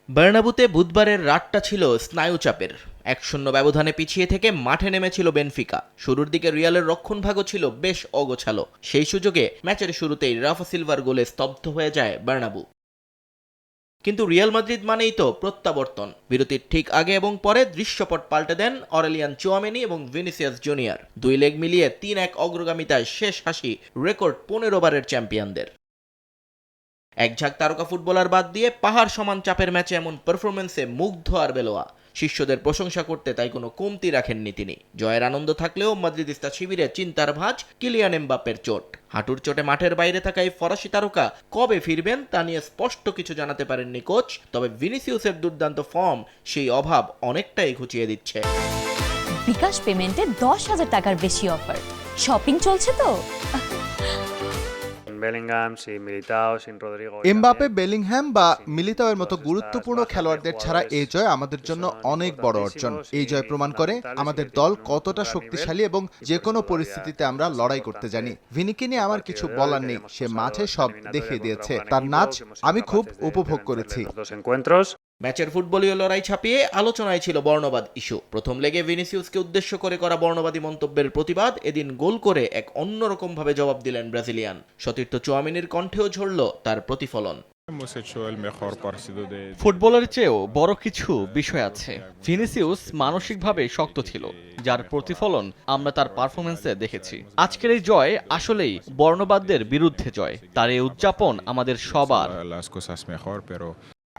বার্নাবুতে বুধবারের রাতটা ছিল স্নায়ুচাপের। 1-0 ব্যবধানে পিছিয়ে থেকে মাঠে নেমেছিল বেনফিকা। শুরুর দিকে রিয়ালের রক্ষণভাগও ছিল বেশ অগোছালো। সেই সুযোগে ম্যাচের শুরুতেই রাফা সিলভার গোলে স্তব্ধ হয়ে যায় বার্নাবু। কিন্তু রিয়াল মাদ্রিদ মানেই তো প্রত্যাবর্তন। বিরতির ঠিক আগে এবং পরে দৃশ্যপট পাল্টে দেন অরেলিয়ান চুয়ামেনি এবং ভিনিসিয়াস জুনিয়র। দুই লেগ মিলিয়ে 3-1 অগ্রগামিতায় শেষ হাসি রেকর্ড 15 বারের চ্যাম্পিয়নদের। এক ঝাঁক তারকা ফুটবলার বাদ দিয়ে পাহাড় সমান চাপের ম্যাচে এমন পারফরমেন্সে মুগ্ধ আরবেলোয়া। শিষ্যদের প্রশংসা করতে তাই কোনো কমতি রাখেননি তিনি। জয়ের আনন্দ থাকলেও মাদ্রিদিস্তা শিবিরে চিন্তার ভাঁজ কিলিয়ান এমবাপ্পের চোট। হাঁটুর চোটে মাঠের বাইরে থাকা এই ফরাসি তারকা কবে ফিরবেন তা নিয়ে স্পষ্ট কিছু জানাতে পারেননি কোচ। তবে ভিনিসিয়াসের দুর্দান্ত ফর্ম সেই অভাব অনেকটাই ঘুচিয়ে দিচ্ছে। বিকাশ পেমেন্টে 10,000 টাকার বেশি অফার। শপিং চলছে তো। এমবাপে, বেলিংহ্যাম বা মিলিতাওয়ের মতো গুরুত্বপূর্ণ খেলোয়াড়দের ছাড়া এই জয় আমাদের জন্য অনেক বড় অর্জন। এই জয় প্রমাণ করে আমাদের দল কতটা শক্তিশালী এবং যে কোনো পরিস্থিতিতে আমরা লড়াই করতে জানি। ভিনিকে নিয়ে আমার কিছু বলার নেই, সে মাঠে সব দেখিয়ে দিয়েছে। তার নাচ আমি খুব উপভোগ করেছি। ম্যাচের ফুটবলীয় লড়াই ছাপিয়ে আলোচনায় ছিল বর্ণবাদ ইস্যু। প্রথম লেগে ভিনিসিয়াসকে উদ্দেশ্য করে করা বর্ণবাদী মন্তব্যের প্রতিবাদ এদিন গোল করে এক অন্যরকম ভাবে জবাব দিলেন ব্রাজিলিয়ান। সতীর্থ চুয়ামিনির কণ্ঠেও ঝরল তার প্রতিফলন। ফুটবলের চেয়েও বড় কিছু বিষয় আছে। ভিনিসিয়াস মানসিকভাবে শক্ত ছিল, যার প্রতিফলন আমরা তার পারফরমেন্সে দেখেছি। আজকের এই জয় আসলেই বর্ণবাদদের বিরুদ্ধে জয়। তার এই উদযাপন আমাদের সবার।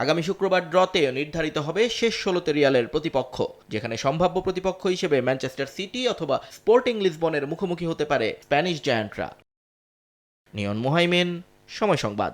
আগামী শুক্রবার ড্রতে নির্ধারিত হবে শেষ 16তে রিয়ালের প্রতিপক্ষ, যেখানে সম্ভাব্য প্রতিপক্ষ হিসেবে ম্যানচেস্টার সিটি অথবা স্পোর্টিং লিসবনের মুখোমুখি হতে পারে স্প্যানিশ জায়ান্টরা। নিয়ন মোহাইমেন, সময় সংবাদ।